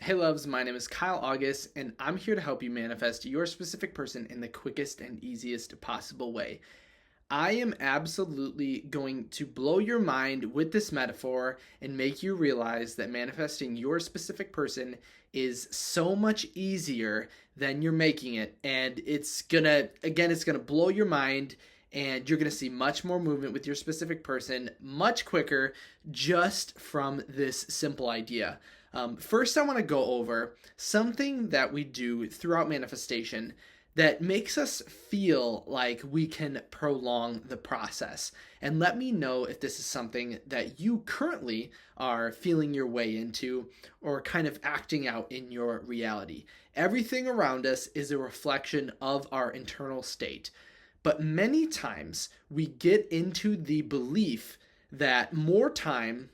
Hey loves, my name is Kyle August, and I'm here to help you manifest your specific person in the quickest and easiest possible way. I am absolutely going to blow your mind with this metaphor and make you realize that manifesting your specific person is so much easier than you're making it. And it's gonna blow your mind, and you're gonna see much more movement with your specific person much quicker just from this simple idea. First, I want to go over something that we do throughout manifestation that makes us feel like we can prolong the process. And let me know if this is something that you currently are feeling your way into or kind of acting out in your reality. Everything around us is a reflection of our internal state. But many times we get into the belief that more time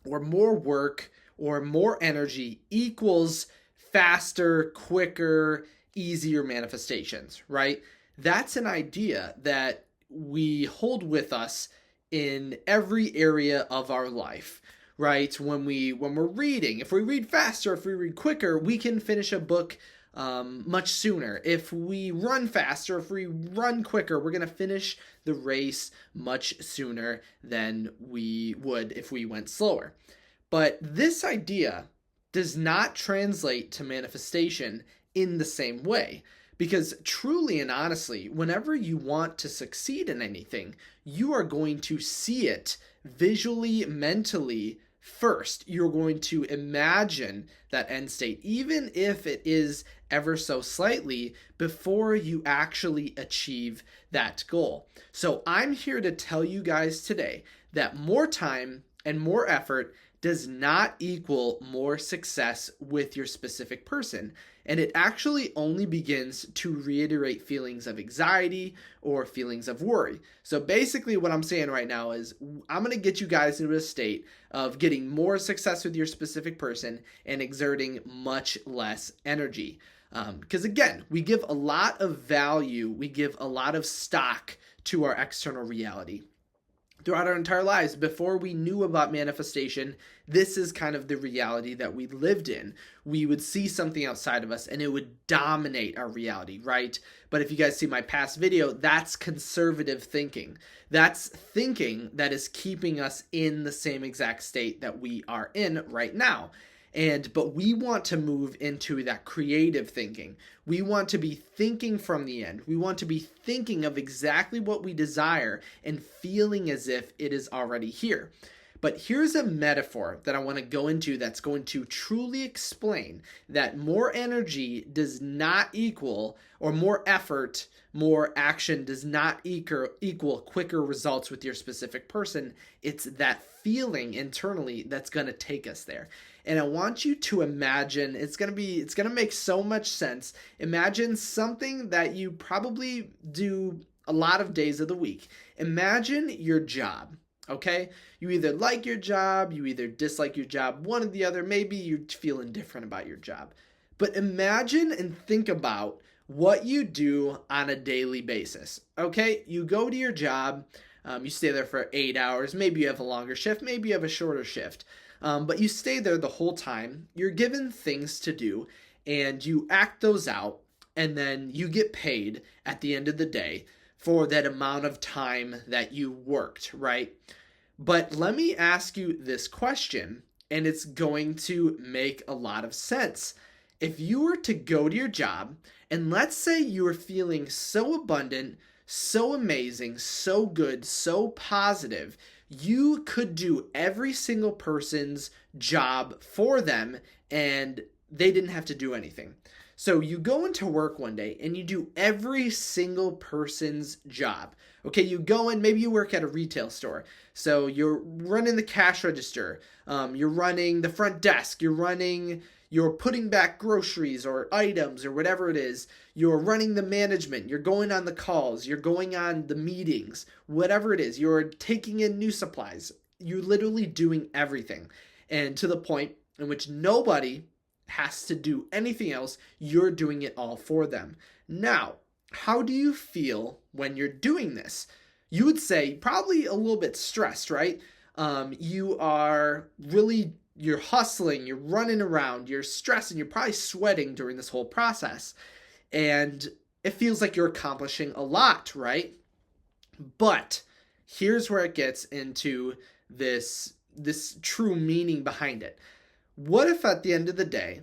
or more work or more energy equals faster, quicker, easier manifestations, right? That's an idea that we hold with us in every area of our life, right? When we're reading, if we read faster, if we read quicker, we can finish a book much sooner. If we run faster, if we run quicker, we're going to finish the race much sooner than we would if we went slower. But this idea does not translate to manifestation in the same way. Because truly and honestly, whenever you want to succeed in anything, you are going to see it visually, mentally first. You're going to imagine that end state, even if it is ever so slightly, before you actually achieve that goal. So I'm here to tell you guys today that more time and more effort does not equal more success with your specific person. And it actually only begins to reiterate feelings of anxiety or feelings of worry. So basically, what I'm saying right now is I'm going to get you guys into a state of getting more success with your specific person and exerting much less energy. Because again, we give a lot of value, we give a lot of stock to our external reality throughout our entire lives. Before we knew about manifestation, this is kind of the reality that we lived in. We would see something outside of us and it would dominate our reality, right? But if you guys see my past video, that's conservative thinking. That's thinking that is keeping us in the same exact state that we are in right now. But we want to move into that creative thinking. We want to be thinking from the end. We want to be thinking of exactly what we desire and feeling as if it is already here. But here's a metaphor that I want to go into that's going to truly explain that more energy does not equal, or more effort, more action does not equal quicker results with your specific person. It's that feeling internally that's going to take us there. And I want you to imagine, it's going to make so much sense. Imagine something that you probably do a lot of days of the week. Imagine your job. Okay? You either like your job, you either dislike your job, one or the other. Maybe you feel indifferent about your job. But imagine and think about what you do on a daily basis. Okay? You go to your job, you stay there for 8 hours. Maybe you have a longer shift, maybe you have a shorter shift. But you stay there the whole time. You're given things to do, and you act those out, and then you get paid at the end of the day for that amount of time that you worked, right? But let me ask you this question, and it's going to make a lot of sense. If you were to go to your job, and let's say you were feeling so abundant, so amazing, so good, so positive, you could do every single person's job for them and they didn't have to do anything. So you go into work one day and you do every single person's job. Okay, you go in, maybe you work at a retail store. So you're running the cash register, you're running the front desk, you're putting back groceries or items or whatever it is. You're running the management. You're going on the calls. You're going on the meetings. Whatever it is. You're taking in new supplies. You're literally doing everything. And to the point in which nobody has to do anything else. You're doing it all for them. Now, how do you feel when you're doing this? You would say probably a little bit stressed, right? You are really you're hustling, you're running around, you're stressing, you're probably sweating during this whole process. And it feels like you're accomplishing a lot, right? But here's where it gets into this true meaning behind it. What if at the end of the day,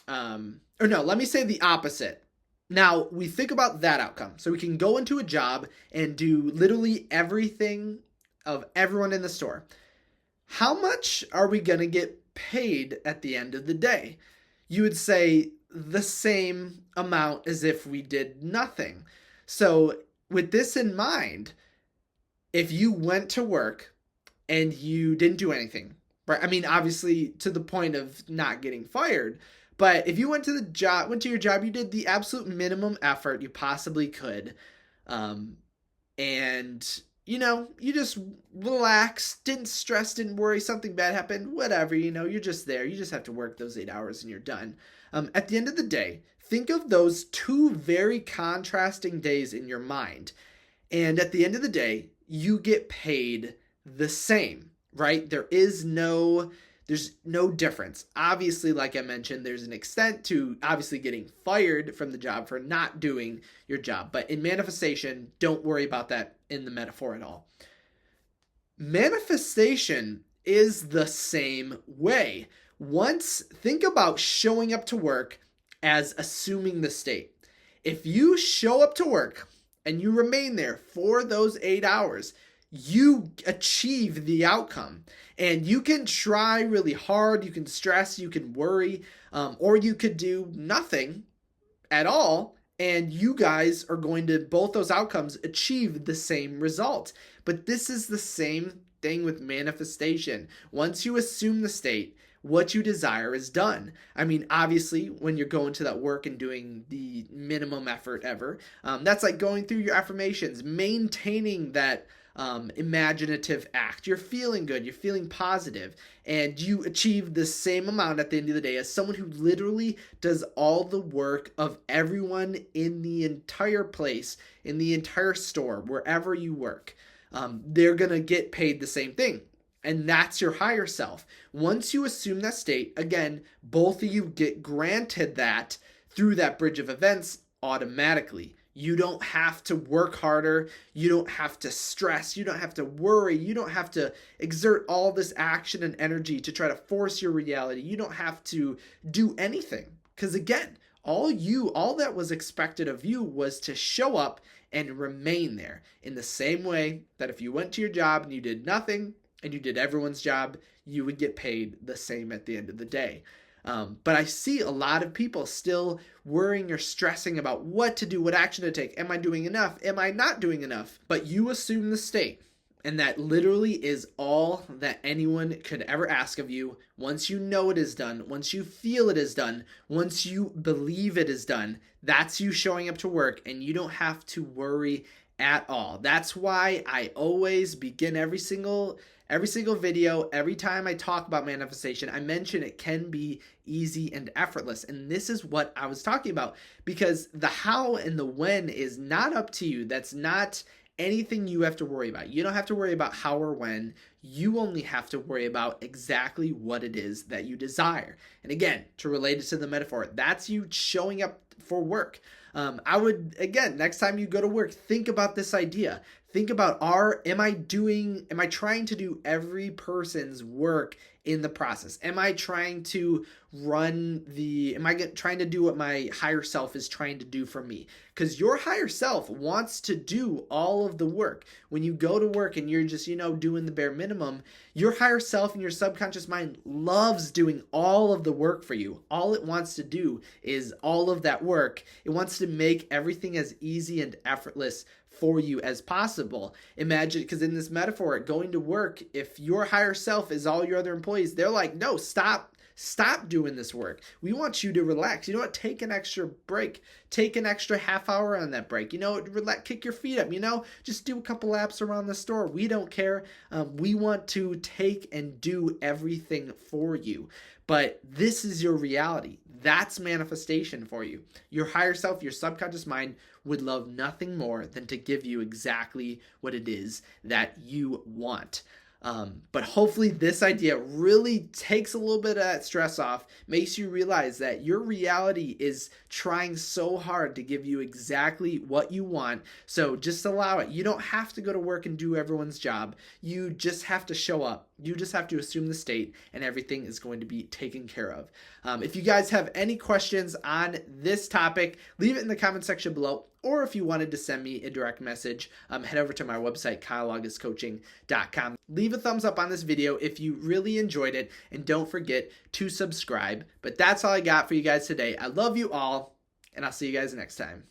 or no, let me say the opposite. Now we think about that outcome. So we can go into a job and do literally everything of everyone in the store. How much are we going to get paid at the end of the day? You would say the same amount as if we did nothing. So with this in mind, if you went to work and you didn't do anything, right? I mean, obviously to the point of not getting fired, but if you went to your job, you did the absolute minimum effort you possibly could, and you just relaxed, didn't stress, didn't worry, something bad happened, whatever, you're just there. You just have to work those 8 hours and you're done. At the end of the day, think of those two very contrasting days in your mind. And at the end of the day, you get paid the same, right? There's no difference. Obviously, like I mentioned, there's an extent to obviously getting fired from the job for not doing your job. But in manifestation, don't worry about that in the metaphor at all. Manifestation is the same way. Think about showing up to work as assuming the state. If you show up to work and you remain there for those 8 hours, you achieve the outcome. And you can try really hard, you can stress, you can worry, or you could do nothing at all, and you guys are going to, both those outcomes, achieve the same result. But this is the same thing with manifestation. Once you assume the state, what you desire is done. I mean, obviously, when you're going to that work and doing the minimum effort ever, that's like going through your affirmations, maintaining that imaginative act. You're feeling good, you're feeling positive, and you achieve the same amount at the end of the day as someone who literally does all the work of everyone in the entire place, in the entire store, wherever you work. They're gonna get paid the same thing. And that's your higher self. Once you assume that state, again, both of you get granted that through that bridge of events automatically. You don't have to work harder. You don't have to stress. You don't have to worry. You don't have to exert all this action and energy to try to force your reality. You don't have to do anything. Because again, all that was expected of you was to show up and remain there. In the same way that if you went to your job and you did nothing, and you did everyone's job, you would get paid the same at the end of the day. But I see a lot of people still worrying or stressing about what to do, what action to take. Am I doing enough? Am I not doing enough? But you assume the state. And that literally is all that anyone could ever ask of you. Once you know it is done, once you feel it is done, once you believe it is done, that's you showing up to work, and you don't have to worry at all. That's why I always begin every single video, every time I talk about manifestation, I mention it can be easy and effortless. And this is what I was talking about, because the how and the when is not up to you. That's not anything you have to worry about. You don't have to worry about how or when. You only have to worry about exactly what it is that you desire. And again, to relate it to the metaphor, that's you showing up for work. I would, again, next time you go to work, think about this idea. Think about, am I trying to do every person's work in the process? Am I trying to trying to do what my higher self is trying to do for me? Because your higher self wants to do all of the work. When you go to work and you're just, doing the bare minimum, your higher self and your subconscious mind loves doing all of the work for you. All it wants to do is all of that work. It wants to make everything as easy and effortless for you as possible. Imagine, because in this metaphor, going to work, if your higher self is all your other employees, they're like, no, stop doing this work. We want you to relax. You know what? Take an extra break. Take an extra half hour on that break. Relax, kick your feet up. Just do a couple laps around the store. We don't care. We want to take and do everything for you. But this is your reality. That's manifestation for you. Your higher self, your subconscious mind would love nothing more than to give you exactly what it is that you want. But hopefully this idea really takes a little bit of that stress off, makes you realize that your reality is trying so hard to give you exactly what you want. So just allow it. You don't have to go to work and do everyone's job. You just have to show up. You just have to assume the state, and everything is going to be taken care of. If you guys have any questions on this topic, leave it in the comment section below. Or if you wanted to send me a direct message, head over to my website, kyleaugustcoaching.com. Leave a thumbs up on this video if you really enjoyed it, and don't forget to subscribe. But that's all I got for you guys today. I love you all, and I'll see you guys next time.